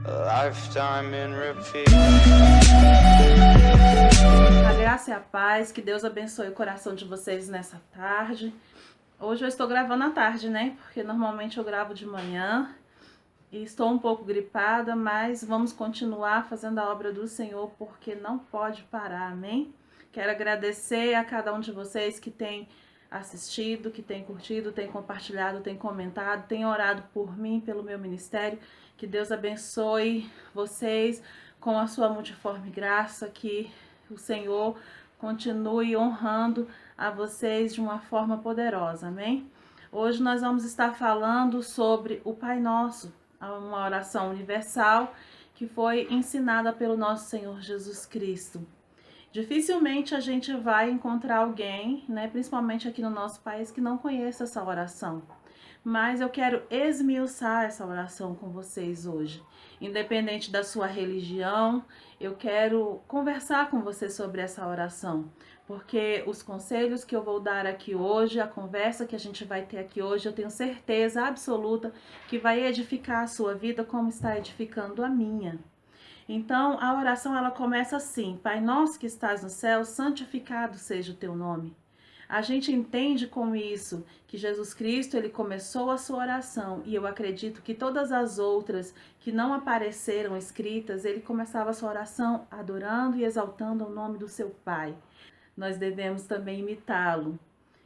A lifetime in repeat. A graça e a paz, que Deus abençoe o coração de vocês nessa tarde. Hoje eu estou gravando à tarde, né? Porque normalmente eu gravo de manhã e estou um pouco gripada, mas vamos continuar fazendo a obra do Senhor porque não pode parar, amém? Quero agradecer a cada um de vocês que tem assistido, que tem curtido, tem compartilhado, tem comentado, tem orado por mim, pelo meu ministério. Que Deus abençoe vocês com a sua multiforme graça, que o Senhor continue honrando a vocês de uma forma poderosa, amém? Hoje nós vamos estar falando sobre o Pai Nosso, uma oração universal que foi ensinada pelo nosso Senhor Jesus Cristo. Dificilmente a gente vai encontrar alguém, né, principalmente aqui no nosso país, que não conheça essa oração. Mas eu quero esmiuçar essa oração com vocês hoje. Independente da sua religião, eu quero conversar com você sobre essa oração. Porque os conselhos que eu vou dar aqui hoje, a conversa que a gente vai ter aqui hoje, eu tenho certeza absoluta que vai edificar a sua vida como está edificando a minha. Então, a oração ela começa assim: Pai nosso que estás no céu, santificado seja o teu nome. A gente entende com isso que Jesus Cristo ele começou a sua oração e eu acredito que todas as outras que não apareceram escritas, ele começava a sua oração adorando e exaltando o nome do seu Pai. Nós devemos também imitá-lo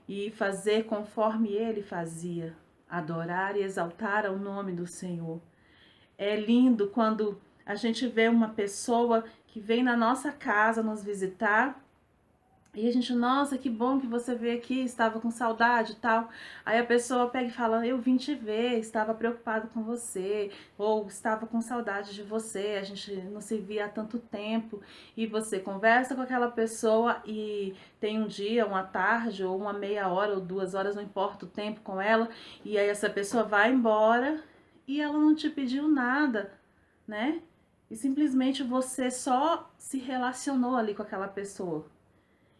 e fazer conforme ele fazia, adorar e exaltar o nome do Senhor. É lindo quando a gente vê uma pessoa que vem na nossa casa nos visitar e a gente, nossa, que bom que você veio aqui, estava com saudade e tal. Aí a pessoa pega e fala, eu vim te ver, estava preocupado com você, ou estava com saudade de você, a gente não se via há tanto tempo. E você conversa com aquela pessoa e tem um dia, uma tarde, ou uma meia hora, ou 2 horas, não importa o tempo com ela, e aí essa pessoa vai embora e ela não te pediu nada, né? E simplesmente você só se relacionou ali com aquela pessoa.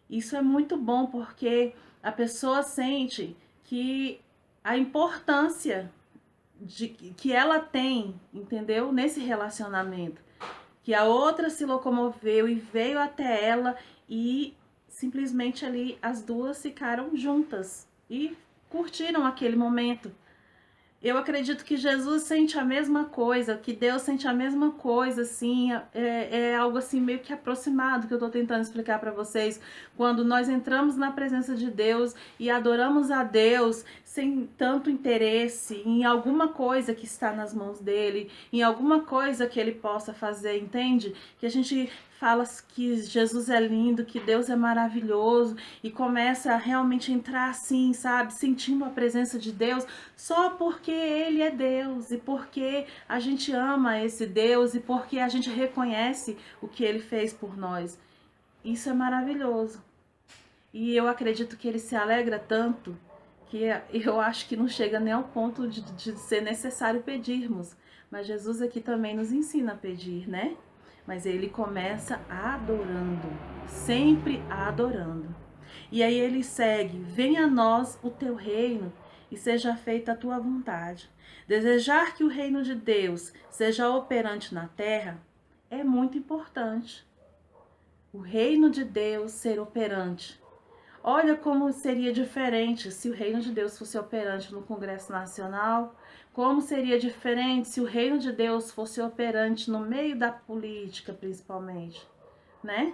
Isso é muito bom porque a pessoa sente que a importância que ela tem, entendeu? Nesse relacionamento. Que a outra se locomoveu e veio até ela e simplesmente ali as duas ficaram juntas e curtiram aquele momento. Eu acredito que Jesus sente a mesma coisa, que Deus sente a mesma coisa, assim, é algo assim meio que aproximado que eu tô tentando explicar para vocês. Quando nós entramos na presença de Deus e adoramos a Deus sem tanto interesse em alguma coisa que está nas mãos dele, em alguma coisa que ele possa fazer, entende? Que a gente fala que Jesus é lindo, que Deus é maravilhoso e começa a realmente entrar assim, sabe, sentindo a presença de Deus só porque ele é Deus e porque a gente ama esse Deus e porque a gente reconhece o que ele fez por nós. Isso é maravilhoso. E eu acredito que ele se alegra tanto que eu acho que não chega nem ao ponto de ser necessário pedirmos. Mas Jesus aqui também nos ensina a pedir, né? Mas ele começa adorando, sempre adorando. E aí ele segue: venha a nós o teu reino e seja feita a tua vontade. Desejar que o reino de Deus seja operante na terra é muito importante. O reino de Deus ser operante. Olha como seria diferente se o reino de Deus fosse operante no Congresso Nacional, como seria diferente se o reino de Deus fosse operante no meio da política, principalmente, né?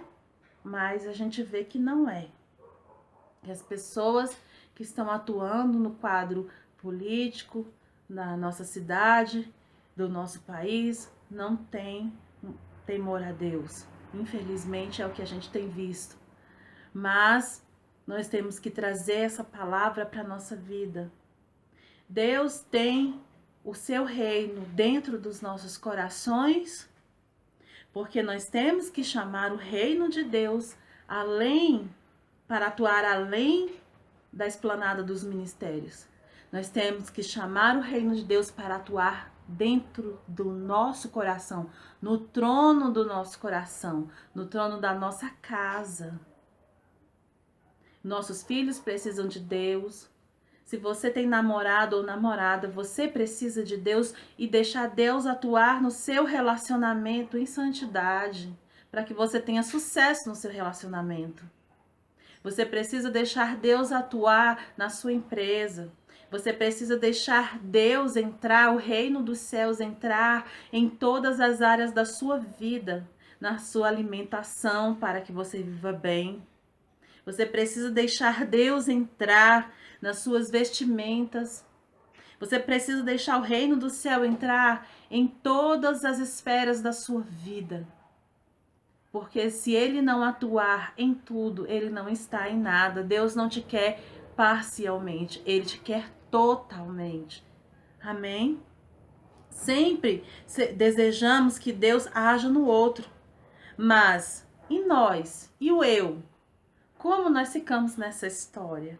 Mas a gente vê que não é. E as pessoas que estão atuando no quadro político, na nossa cidade, do nosso país, não têm temor a Deus. Infelizmente é o que a gente tem visto. Mas nós temos que trazer essa palavra para a nossa vida. Deus tem o seu reino dentro dos nossos corações, porque nós temos que chamar o reino de Deus para atuar além da esplanada dos ministérios. Nós temos que chamar o reino de Deus para atuar dentro do nosso coração, no trono do nosso coração, no trono da nossa casa. Nossos filhos precisam de Deus, Se você tem namorado ou namorada, você precisa de Deus e deixar Deus atuar no seu relacionamento em santidade, para que você tenha sucesso no seu relacionamento. Você precisa deixar Deus atuar na sua empresa. Você precisa deixar Deus entrar, o reino dos céus entrar em todas as áreas da sua vida, na sua alimentação, para que você viva bem. Você precisa deixar Deus entrar nas suas vestimentas. Você precisa deixar o reino do céu entrar em todas as esferas da sua vida. Porque se ele não atuar em tudo, ele não está em nada. Deus não te quer parcialmente, ele te quer totalmente. Amém? Sempre desejamos que Deus haja no outro. Mas e nós? E o eu? Como nós ficamos nessa história?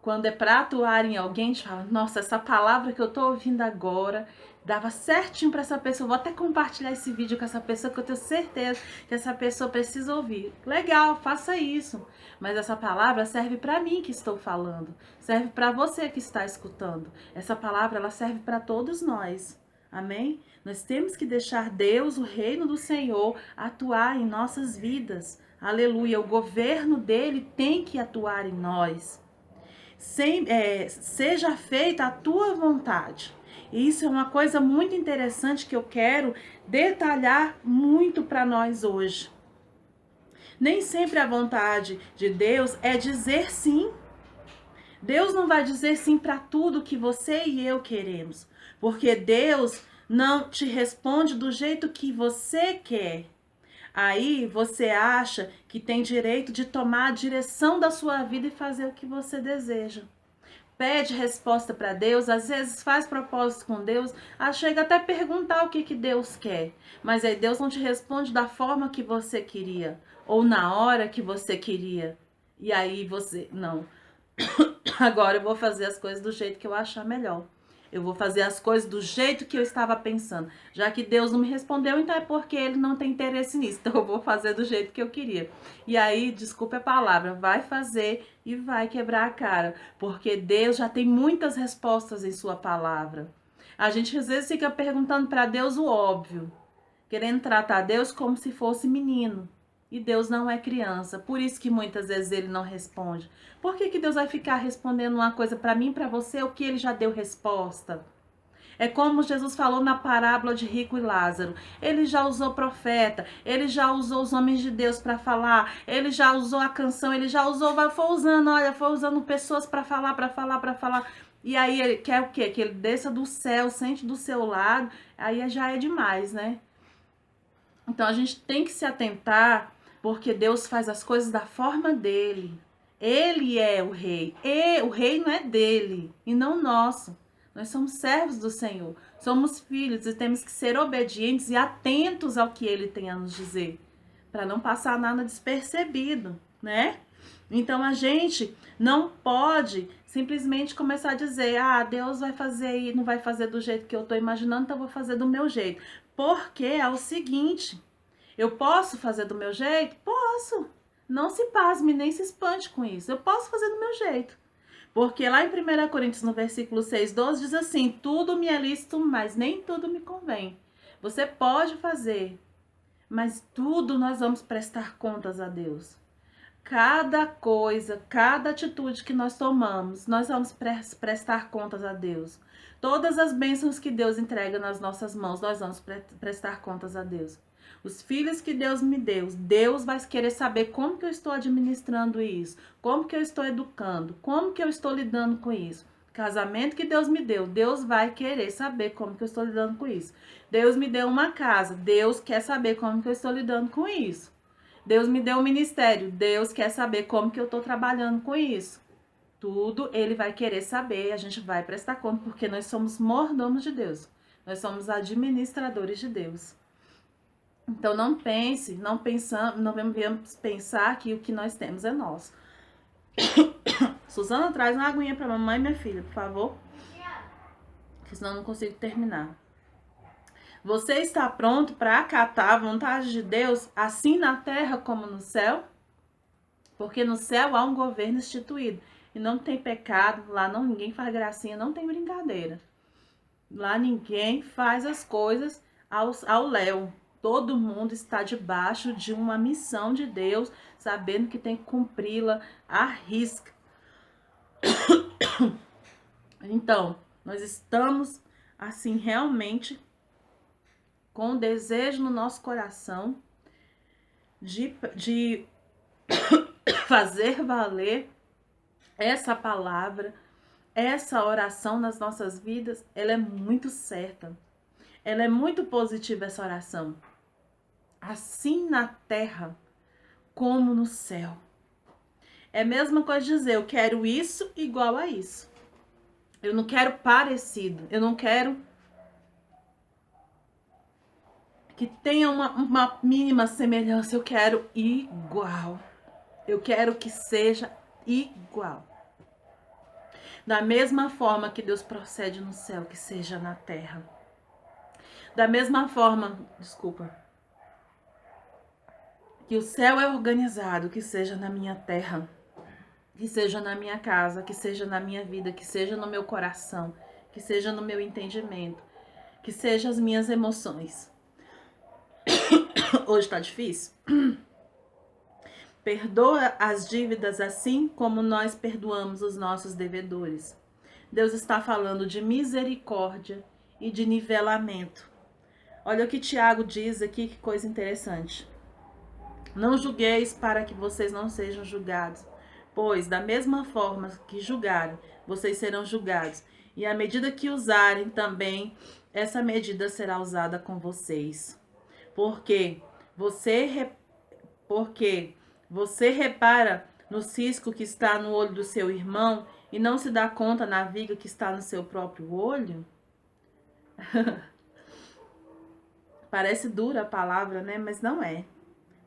Quando é para atuar em alguém, a gente fala, nossa, essa palavra que eu tô ouvindo agora dava certinho para essa pessoa. Vou até compartilhar esse vídeo com essa pessoa que eu tenho certeza que essa pessoa precisa ouvir. Legal, faça isso. Mas essa palavra serve para mim que estou falando. Serve para você que está escutando. Essa palavra, ela serve para todos nós. Amém? Nós temos que deixar Deus, o reino do Senhor, atuar em nossas vidas. Aleluia. O governo dele tem que atuar em nós. Seja feita a tua vontade. E isso é uma coisa muito interessante que eu quero detalhar muito para nós hoje. Nem sempre a vontade de Deus é dizer sim. Deus não vai dizer sim para tudo que você e eu queremos, porque Deus não te responde do jeito que você quer. Aí você acha que tem direito de tomar a direção da sua vida e fazer o que você deseja. Pede resposta para Deus, às vezes faz propósito com Deus, chega até perguntar o que Deus quer. Mas aí Deus não te responde da forma que você queria, ou na hora que você queria. E aí você, não, agora eu vou fazer as coisas do jeito que eu achar melhor. Eu vou fazer as coisas do jeito que eu estava pensando. Já que Deus não me respondeu, então é porque ele não tem interesse nisso. Então eu vou fazer do jeito que eu queria. E aí, desculpe a palavra, vai fazer e vai quebrar a cara. Porque Deus já tem muitas respostas em sua palavra. A gente às vezes fica perguntando para Deus o óbvio. Querendo tratar Deus como se fosse menino. E Deus não é criança. Por isso que muitas vezes ele não responde. Por que Deus vai ficar respondendo uma coisa para mim e para você, o que ele já deu resposta? É como Jesus falou na parábola de Rico e Lázaro. Ele já usou profeta, ele já usou os homens de Deus para falar, ele já usou a canção, ele já usou, foi usando pessoas para falar. E aí ele quer o quê? Que ele desça do céu, sente do seu lado, aí já é demais, né? Então a gente tem que se atentar, porque Deus faz as coisas da forma dele. Ele é o rei. E o reino é dele e não nosso. Nós somos servos do Senhor. Somos filhos e temos que ser obedientes e atentos ao que ele tem a nos dizer. Para não passar nada despercebido, né? Então a gente não pode simplesmente começar a dizer, Deus vai fazer e não vai fazer do jeito que eu estou imaginando, então eu vou fazer do meu jeito. Porque é o seguinte, eu posso fazer do meu jeito? Posso. Não se pasme, nem se espante com isso. Eu posso fazer do meu jeito. Porque lá em 1 Coríntios, no versículo 6:12, diz assim, tudo me é lícito, mas nem tudo me convém. Você pode fazer, mas tudo nós vamos prestar contas a Deus. Cada coisa, cada atitude que nós tomamos, nós vamos prestar contas a Deus. Todas as bênçãos que Deus entrega nas nossas mãos, nós vamos prestar contas a Deus. Os filhos que Deus me deu, Deus vai querer saber como que eu estou administrando isso, como que eu estou educando, como que eu estou lidando com isso. Casamento que Deus me deu, Deus vai querer saber como que eu estou lidando com isso. Deus me deu uma casa, Deus quer saber como que eu estou lidando com isso. Deus me deu um ministério, Deus quer saber como que eu estou trabalhando com isso. Tudo Ele vai querer saber, a gente vai prestar conta, porque nós somos mordomos de Deus. Nós somos administradores de Deus. Então não vamos pensar que o que nós temos é nosso. Suzana, traz uma aguinha para mamãe e minha filha, por favor. Porque senão eu não consigo terminar. Você está pronto para acatar a vontade de Deus, assim na terra como no céu? Porque no céu há um governo instituído. e não tem pecado, lá não ninguém faz gracinha, não tem brincadeira. Lá ninguém faz as coisas ao léu. Todo mundo está debaixo de uma missão de Deus, sabendo que tem que cumpri-la à risca. Então, nós estamos, assim, realmente com o desejo no nosso coração de fazer valer essa palavra, essa oração nas nossas vidas. Ela é muito certa. Ela é muito positiva, essa oração. Assim na terra como no céu. É a mesma coisa de dizer, eu quero isso igual a isso. Eu não quero parecido. Eu não quero que tenha uma mínima semelhança. Eu quero igual. Eu quero que seja igual. Da mesma forma que Deus procede no céu, que seja na terra. Da mesma forma, que o céu é organizado, que seja na minha terra, que seja na minha casa, que seja na minha vida, que seja no meu coração, que seja no meu entendimento, que seja as minhas emoções. Hoje tá difícil? Perdoa as dívidas assim como nós perdoamos os nossos devedores. Deus está falando de misericórdia e de nivelamento. Olha o que Tiago diz aqui, que coisa interessante. Não julgueis para que vocês não sejam julgados, pois da mesma forma que julgarem, vocês serão julgados. E à medida que usarem também, essa medida será usada com vocês. Porque você repara no cisco que está no olho do seu irmão e não se dá conta na viga que está no seu próprio olho? Parece dura a palavra, né? Mas não é.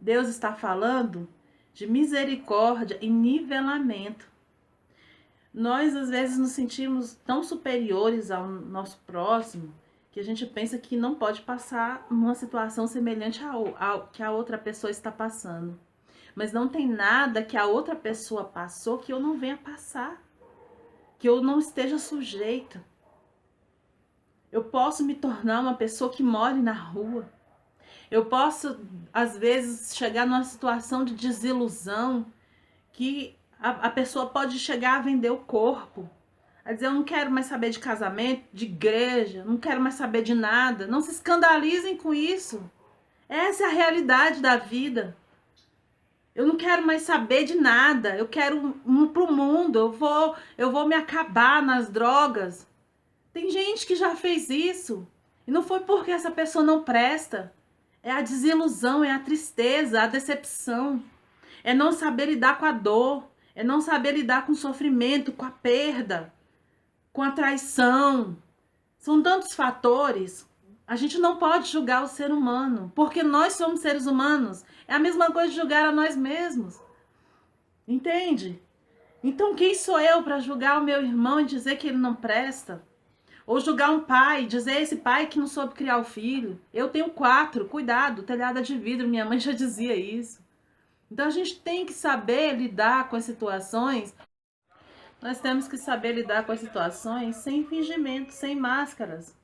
Deus está falando de misericórdia e nivelamento. Nós, às vezes, nos sentimos tão superiores ao nosso próximo que a gente pensa que não pode passar uma situação semelhante ao que a outra pessoa está passando. Mas não tem nada que a outra pessoa passou que eu não venha passar, que eu não esteja sujeita. Eu posso me tornar uma pessoa que more na rua. Eu posso, às vezes, chegar numa situação de desilusão que a pessoa pode chegar a vender o corpo. A dizer, eu não quero mais saber de casamento, de igreja, não quero mais saber de nada. Não se escandalizem com isso. Essa é a realidade da vida. Eu não quero mais saber de nada. Eu quero pro mundo. Eu vou me acabar nas drogas. Tem gente que já fez isso. E não foi porque essa pessoa não presta. É a desilusão, é a tristeza, a decepção. É não saber lidar com a dor. É não saber lidar com o sofrimento, com a perda, com a traição. São tantos fatores. A gente não pode julgar o ser humano, porque nós somos seres humanos. É a mesma coisa de julgar a nós mesmos. Entende? Então quem sou eu para julgar o meu irmão e dizer que ele não presta? Ou julgar um pai, dizer esse pai que não soube criar o filho. Eu tenho 4, cuidado, telhada de vidro, minha mãe já dizia isso. Então a gente tem que saber lidar com as situações. Nós temos que saber lidar com as situações sem fingimento, sem máscaras.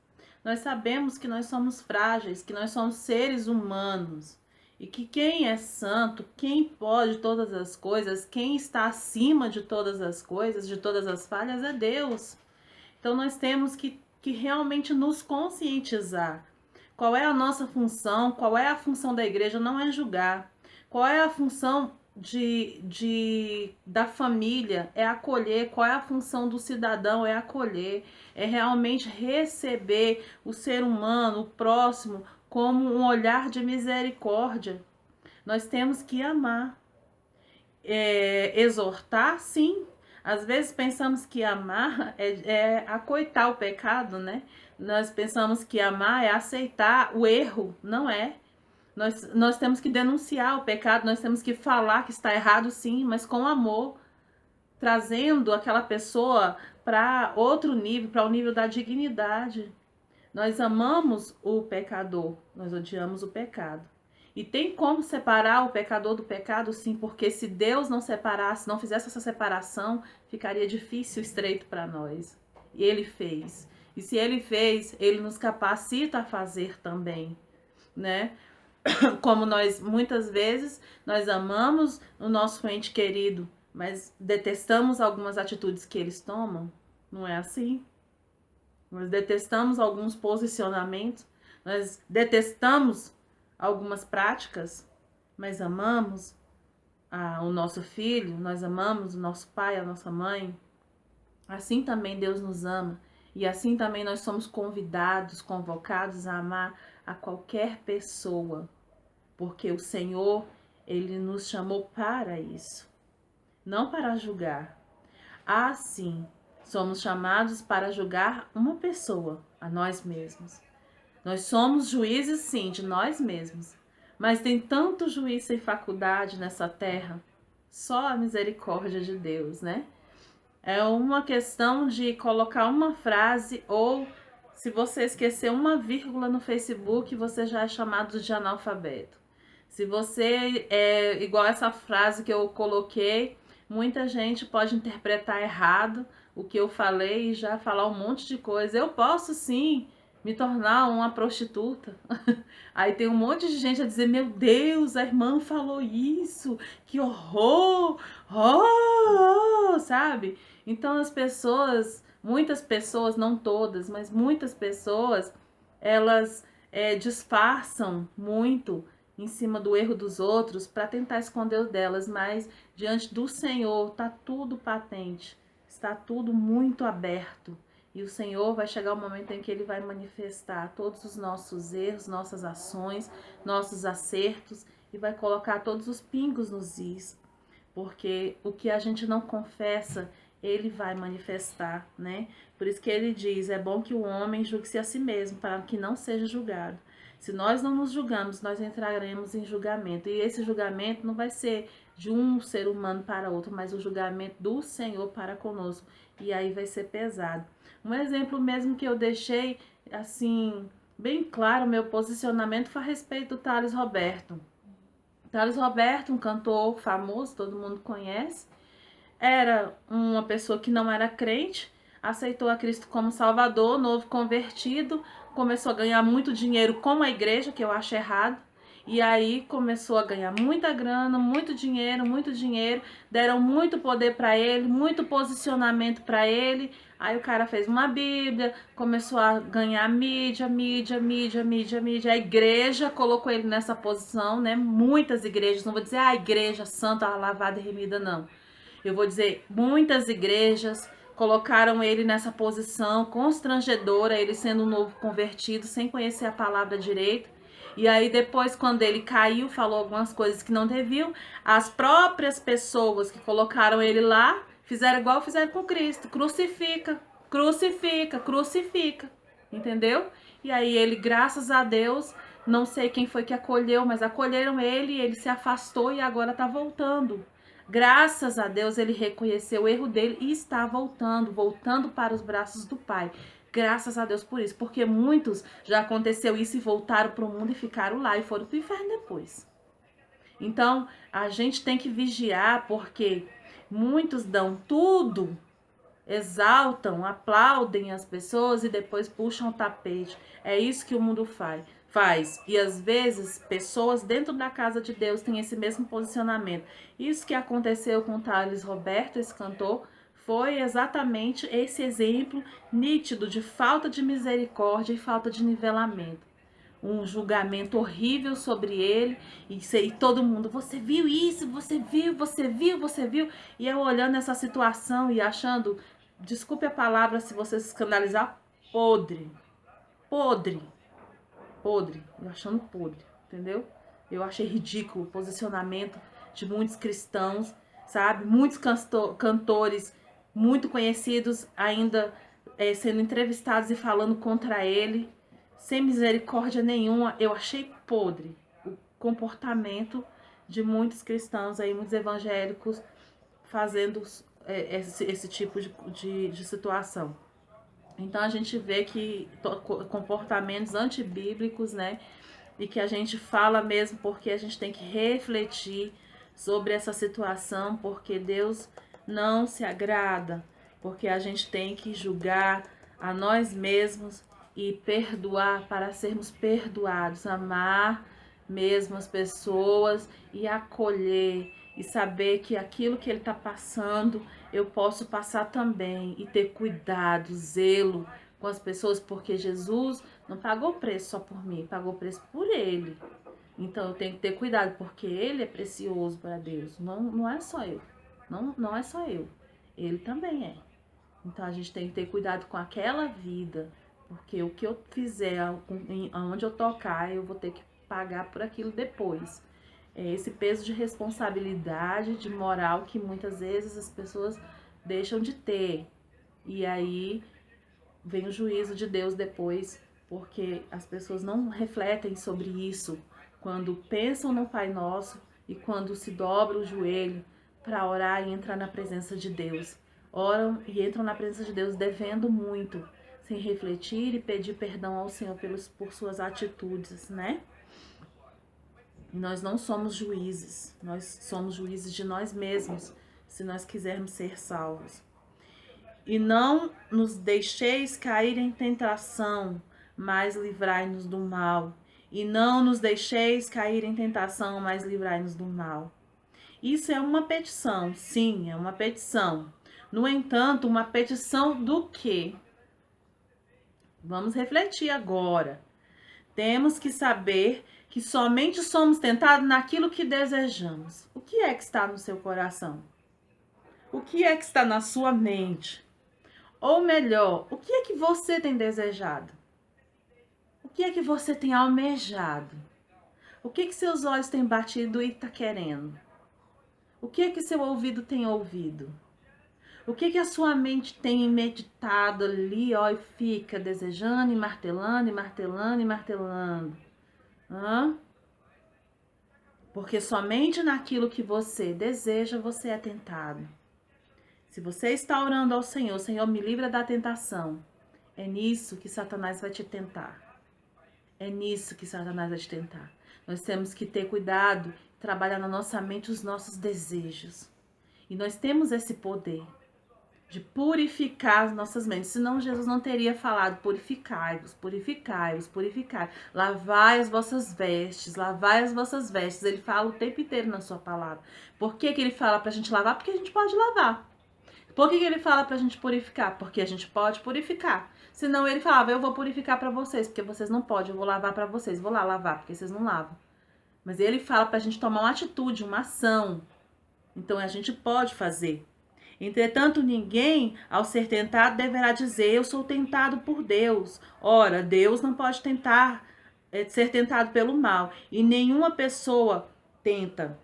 Nós sabemos que nós somos frágeis, que nós somos seres humanos. E que quem é santo, quem pode todas as coisas, quem está acima de todas as coisas, de todas as falhas, é Deus. Então nós temos que realmente nos conscientizar. Qual é a nossa função, qual é a função da igreja, não é julgar. Qual é a função da família? É acolher. Qual é a função do cidadão? É acolher. É realmente receber o ser humano, o próximo, como um olhar de misericórdia. Nós temos que amar. Exortar, sim. Às vezes pensamos que amar é acoitar o pecado, né? Nós pensamos que amar é aceitar o erro. Não é. Nós temos que denunciar o pecado, nós temos que falar que está errado, sim, mas com amor, trazendo aquela pessoa para outro nível, para o nível da dignidade. Nós amamos o pecador, nós odiamos o pecado. E tem como separar o pecador do pecado? Sim, porque se Deus não separasse, não fizesse essa separação, ficaria difícil, estreito para nós. E Ele fez. E se Ele fez, Ele nos capacita a fazer também, né? Como nós, muitas vezes, nós amamos o nosso ente querido, mas detestamos algumas atitudes que eles tomam. Não é assim? Nós detestamos alguns posicionamentos, nós detestamos algumas práticas, mas amamos o nosso filho, nós amamos o nosso pai, a nossa mãe. Assim também Deus nos ama. E assim também nós somos convidados, convocados a amar a qualquer pessoa. Porque o Senhor, Ele nos chamou para isso. Não para julgar. Sim, somos chamados para julgar uma pessoa, a nós mesmos. Nós somos juízes, sim, de nós mesmos. Mas tem tanto juiz sem faculdade nessa terra. Só a misericórdia de Deus, né? É uma questão de colocar uma frase ou se você esquecer uma vírgula no Facebook, você já é chamado de analfabeto. Se você é igual essa frase que eu coloquei, muita gente pode interpretar errado o que eu falei e já falar um monte de coisa. Eu posso sim me tornar uma prostituta. Aí tem um monte de gente a dizer: meu Deus, a irmã falou isso, que horror, sabe? Então as pessoas, muitas pessoas, não todas, mas muitas pessoas, elas disfarçam muito em cima do erro dos outros para tentar esconder o delas, mas diante do Senhor está tudo patente, está tudo muito aberto. E o Senhor vai chegar o momento em que Ele vai manifestar todos os nossos erros, nossas ações, nossos acertos e vai colocar todos os pingos nos is. Porque o que a gente não confessa, Ele vai manifestar, né? Por isso que Ele diz, é bom que o homem julgue-se a si mesmo, para que não seja julgado. Se nós não nos julgamos, nós entraremos em julgamento. E esse julgamento não vai ser de um ser humano para outro, mas o julgamento do Senhor para conosco. E aí vai ser pesado. Um exemplo mesmo que eu deixei, assim, bem claro, meu posicionamento foi a respeito do Thales Roberto. Thales Roberto, um cantor famoso, todo mundo conhece, era uma pessoa que não era crente, aceitou a Cristo como Salvador, novo convertido, começou a ganhar muito dinheiro com a igreja, que eu acho errado. E aí começou a ganhar muita grana, muito dinheiro, deram muito poder para ele, muito posicionamento para ele. Aí o cara fez uma Bíblia, começou a ganhar mídia. A igreja colocou ele nessa posição, né? Muitas igrejas, não vou dizer a igreja santa, lavada e remida, não. Eu vou dizer, muitas igrejas colocaram ele nessa posição constrangedora, ele sendo um novo convertido, sem conhecer a palavra direito. E aí depois, quando ele caiu, falou algumas coisas que não deviam, as próprias pessoas que colocaram ele lá, fizeram igual fizeram com Cristo, crucifica, crucifica, crucifica, entendeu? E aí ele, graças a Deus, não sei quem foi que acolheu, mas acolheram ele, ele se afastou e agora tá voltando. Graças a Deus ele reconheceu o erro dele e está voltando para os braços do Pai. Graças a Deus por isso, porque muitos já aconteceu isso e voltaram para o mundo e ficaram lá e foram para o inferno depois. Então, a gente tem que vigiar, porque muitos dão tudo, exaltam, aplaudem as pessoas e depois puxam o tapete. É isso que o mundo faz. E às vezes, pessoas dentro da casa de Deus têm esse mesmo posicionamento. Isso que aconteceu com Thales Roberto, esse cantor, foi exatamente esse exemplo nítido de falta de misericórdia e falta de nivelamento. Um julgamento horrível sobre ele e todo mundo, você viu isso, você viu, e eu olhando essa situação e achando, desculpe a palavra se você se escandalizar, podre, eu achando podre, entendeu? Eu achei ridículo o posicionamento de muitos cristãos, sabe? Muitos cantores muito conhecidos ainda sendo entrevistados e falando contra ele, sem misericórdia nenhuma. Eu achei podre o comportamento de muitos cristãos aí, muitos evangélicos fazendo esse tipo de situação. Então a gente vê que comportamentos antibíblicos, né, e que a gente fala mesmo porque a gente tem que refletir sobre essa situação, porque Deus não se agrada, porque a gente tem que julgar a nós mesmos e perdoar para sermos perdoados, amar mesmo as pessoas e acolher e saber que aquilo que ele está passando eu posso passar também e ter cuidado, zelo com as pessoas, porque Jesus não pagou preço só por mim, pagou preço por ele. Então eu tenho que ter cuidado, porque ele é precioso para Deus. Não é só eu. Não é só eu. Ele também é. Então a gente tem que ter cuidado com aquela vida, porque o que eu fizer, aonde eu tocar, eu vou ter que pagar por aquilo depois. É esse peso de responsabilidade, de moral que muitas vezes as pessoas deixam de ter. E aí vem o juízo de Deus depois, porque as pessoas não refletem sobre isso quando pensam no Pai Nosso e quando se dobram o joelho para orar e entrar na presença de Deus. Oram e entram na presença de Deus devendo muito, sem refletir e pedir perdão ao Senhor por suas atitudes, né? E nós não somos juízes, nós somos juízes de nós mesmos, se nós quisermos ser salvos. E não nos deixeis cair em tentação, mas livrai-nos do mal. E não nos deixeis cair em tentação, mas livrai-nos do mal. Isso é uma petição, sim, é uma petição. No entanto, uma petição do quê? Vamos refletir agora. Temos que saber que somente somos tentados naquilo que desejamos. O que é que está no seu coração? O que é que está na sua mente? Ou melhor, o que é que você tem desejado? O que é que você tem almejado? O que é que seus olhos têm batido e está querendo? O que é que seu ouvido tem ouvido? O que é que a sua mente tem meditado ali, ó, e fica desejando e martelando, e martelando, e martelando? Hã? Porque somente naquilo que você deseja, você é tentado. Se você está orando ao Senhor, Senhor, me livra da tentação, é nisso que Satanás vai te tentar. É nisso que Satanás vai te tentar. Nós temos que ter cuidado, trabalhar na nossa mente os nossos desejos. E nós temos esse poder de purificar as nossas mentes. Senão Jesus não teria falado, purificai-vos, purificai-vos, purificai. Lavai as vossas vestes, lavai as vossas vestes. Ele fala o tempo inteiro na sua palavra. Por que ele fala pra gente lavar? Porque a gente pode lavar. Por que ele fala pra gente purificar? Porque a gente pode purificar. Senão ele falava, eu vou purificar pra vocês, porque vocês não podem, eu vou lavar pra vocês. Vou lá lavar, porque vocês não lavam. Mas ele fala pra gente tomar uma atitude, uma ação. Então a gente pode fazer. Entretanto, ninguém, ao ser tentado, deverá dizer, eu sou tentado por Deus. Ora, Deus não pode ser tentado pelo mal. E nenhuma pessoa tenta.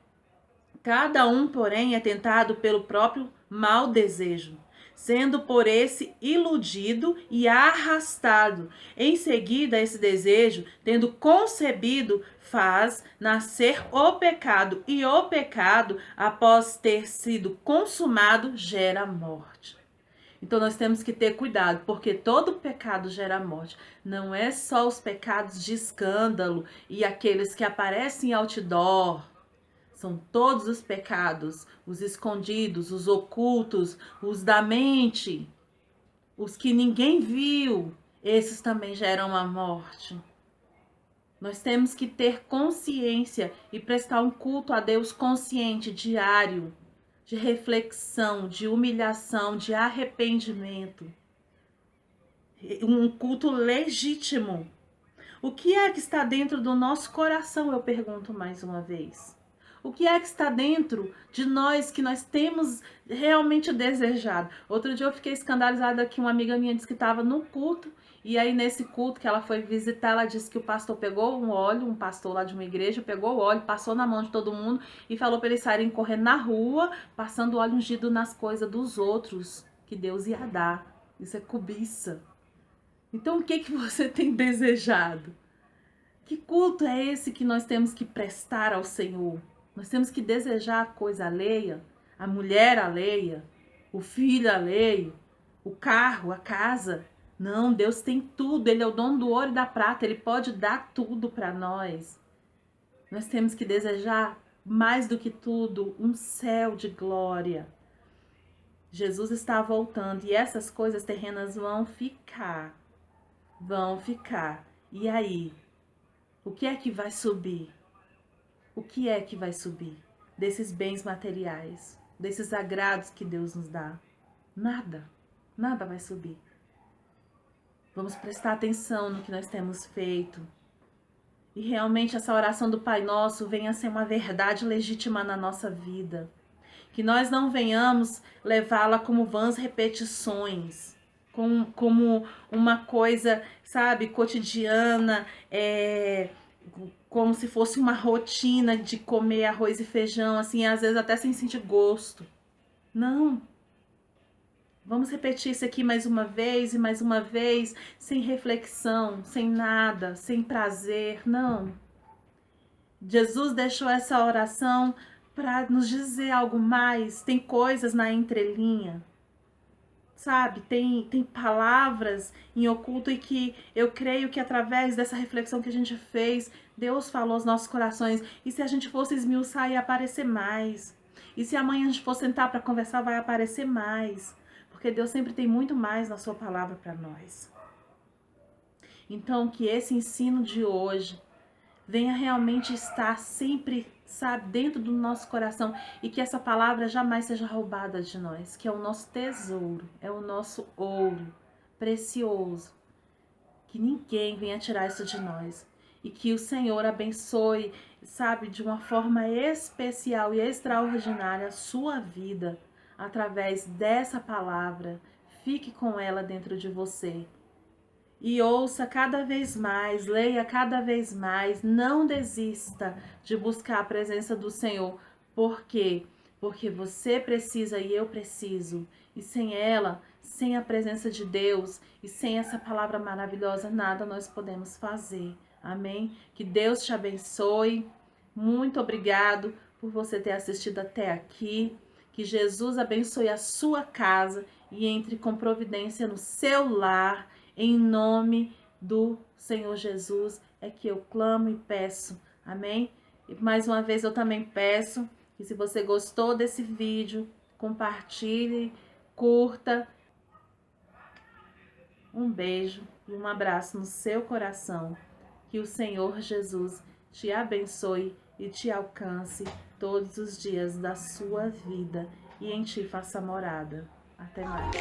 Cada um, porém, é tentado pelo próprio mau desejo, sendo por esse iludido e arrastado. Em seguida, esse desejo, tendo concebido, faz nascer o pecado, e o pecado, após ter sido consumado, gera morte. Então nós temos que ter cuidado, porque todo pecado gera morte. Não é só os pecados de escândalo e aqueles que aparecem em outdoor. São todos os pecados, os escondidos, os ocultos, os da mente, os que ninguém viu, esses também geram a morte. Nós temos que ter consciência e prestar um culto a Deus consciente, diário, de reflexão, de humilhação, de arrependimento. Um culto legítimo. O que é que está dentro do nosso coração, eu pergunto mais uma vez. O que é que está dentro de nós que nós temos realmente desejado? Outro dia eu fiquei escandalizada que uma amiga minha disse que estava no culto. E aí nesse culto que ela foi visitar, ela disse que o pastor pegou um óleo, um pastor lá de uma igreja, pegou o óleo, passou na mão de todo mundo e falou para eles saírem correndo na rua, passando óleo ungido nas coisas dos outros, que Deus ia dar. Isso é cobiça. Então o que você tem desejado? Que culto é esse que nós temos que prestar ao Senhor? Nós temos que desejar a coisa alheia, a mulher alheia, o filho alheio, o carro, a casa. Não, Deus tem tudo, Ele é o dono do ouro e da prata, Ele pode dar tudo para nós. Nós temos que desejar, mais do que tudo, um céu de glória. Jesus está voltando e essas coisas terrenas vão ficar. Vão ficar. E aí? O que é que vai subir? O que é que vai subir desses bens materiais, desses agrados que Deus nos dá? Nada. Nada vai subir. Vamos prestar atenção no que nós temos feito. E realmente essa oração do Pai Nosso venha a ser uma verdade legítima na nossa vida. Que nós não venhamos levá-la como vãs repetições, como uma coisa, sabe, cotidiana, como se fosse uma rotina de comer arroz e feijão, assim, às vezes até sem sentir gosto. Não. Vamos repetir isso aqui mais uma vez e mais uma vez, sem reflexão, sem nada, sem prazer, não. Jesus deixou essa oração para nos dizer algo mais, tem coisas na entrelinha, sabe? Tem palavras em oculto e que eu creio que através dessa reflexão que a gente fez, Deus falou aos nossos corações. E se a gente fosse esmiuçar, ia aparecer mais. E se amanhã a gente for sentar para conversar, vai aparecer mais. Porque Deus sempre tem muito mais na sua palavra para nós. Então, que esse ensino de hoje venha realmente estar sempre, sabe, dentro do nosso coração e que essa palavra jamais seja roubada de nós, que é o nosso tesouro, é o nosso ouro precioso. Que ninguém venha tirar isso de nós e que o Senhor abençoe, sabe, de uma forma especial e extraordinária a sua vida através dessa palavra. Fique com ela dentro de você. E ouça cada vez mais, leia cada vez mais, não desista de buscar a presença do Senhor. Por quê? Porque você precisa e eu preciso. E sem ela, sem a presença de Deus e sem essa palavra maravilhosa, nada nós podemos fazer. Amém? Que Deus te abençoe. Muito obrigado por você ter assistido até aqui. Que Jesus abençoe a sua casa e entre com providência no seu lar. Em nome do Senhor Jesus é que eu clamo e peço. Amém? E mais uma vez eu também peço que se você gostou desse vídeo, compartilhe, curta. Um beijo e um abraço no seu coração. Que o Senhor Jesus te abençoe e te alcance todos os dias da sua vida e em ti faça morada. Até mais.